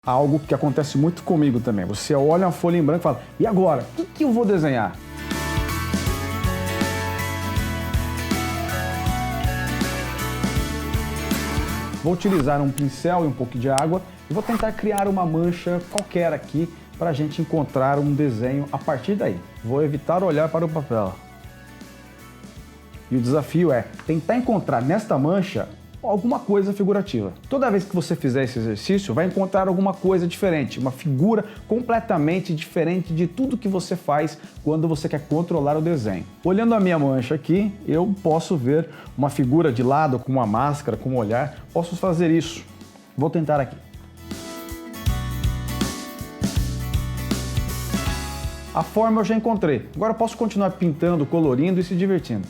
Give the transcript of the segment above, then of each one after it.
Algo que acontece muito comigo também. Você olha uma folha em branco e fala, e agora? O que eu vou desenhar? Vou utilizar um pincel e um pouco de água e vou tentar criar uma mancha qualquer aqui para a gente encontrar um desenho a partir daí. Vou evitar olhar para o papel. E o desafio é tentar encontrar nesta mancha alguma coisa figurativa. Toda vez que você fizer esse exercício, vai encontrar alguma coisa diferente, uma figura completamente diferente de tudo que você faz quando você quer controlar o desenho. Olhando a minha mancha aqui, eu posso ver uma figura de lado, com uma máscara, com um olhar. Posso fazer isso. Vou tentar aqui. A forma eu já encontrei. Agora eu posso continuar pintando, colorindo e se divertindo.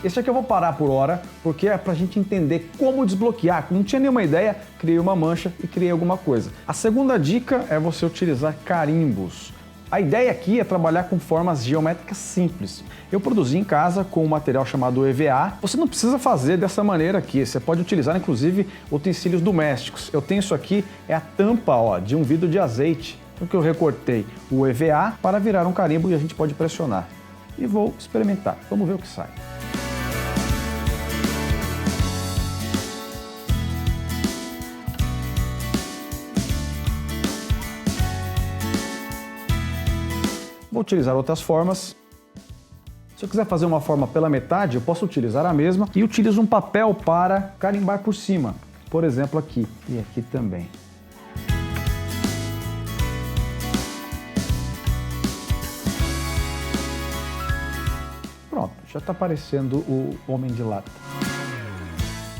Esse aqui eu vou parar por hora, porque é pra gente entender como desbloquear. Não tinha nenhuma ideia, criei uma mancha e criei alguma coisa. A segunda dica é você utilizar carimbos. A ideia aqui é trabalhar com formas geométricas simples. Eu produzi em casa com um material chamado EVA. Você não precisa fazer dessa maneira aqui, você pode utilizar inclusive utensílios domésticos. Eu tenho isso aqui, é a tampa de um vidro de azeite. Então que eu recortei o EVA para virar um carimbo e a gente pode pressionar. E vou experimentar, vamos ver o que sai. Vou utilizar outras formas. Se eu quiser fazer uma forma pela metade, eu posso utilizar a mesma e utilizo um papel para carimbar por cima. Por exemplo, aqui e aqui também. Pronto, já está aparecendo o homem de lata.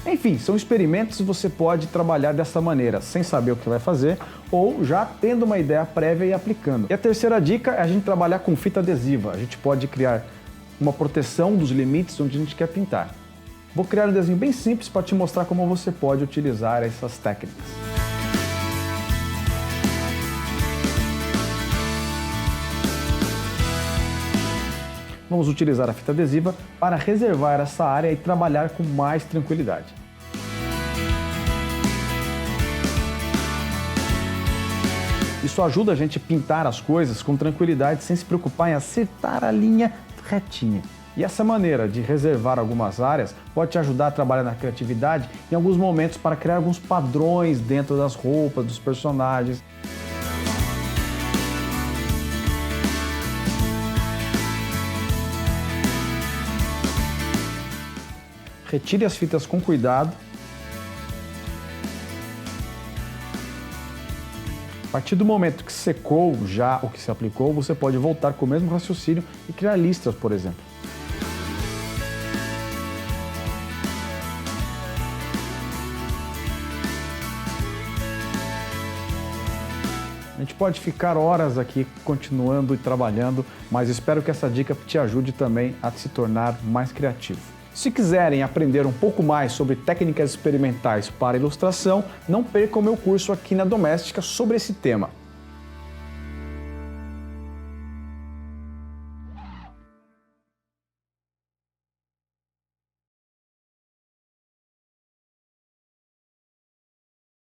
Enfim, são experimentos e você pode trabalhar dessa maneira, sem saber o que vai fazer ou já tendo uma ideia prévia e aplicando. E a terceira dica é a gente trabalhar com fita adesiva. A gente pode criar uma proteção dos limites onde a gente quer pintar. Vou criar um desenho bem simples para te mostrar como você pode utilizar essas técnicas. Vamos utilizar a fita adesiva para reservar essa área e trabalhar com mais tranquilidade. Isso ajuda a gente a pintar as coisas com tranquilidade, sem se preocupar em acertar a linha retinha. E essa maneira de reservar algumas áreas pode te ajudar a trabalhar na criatividade em alguns momentos para criar alguns padrões dentro das roupas, dos personagens. Retire as fitas com cuidado. A partir do momento que secou já o que se aplicou, você pode voltar com o mesmo raciocínio e criar listras, por exemplo. A gente pode ficar horas aqui continuando e trabalhando, mas espero que essa dica te ajude também a se tornar mais criativo. Se quiserem aprender um pouco mais sobre técnicas experimentais para ilustração, não percam o meu curso aqui na Doméstica sobre esse tema.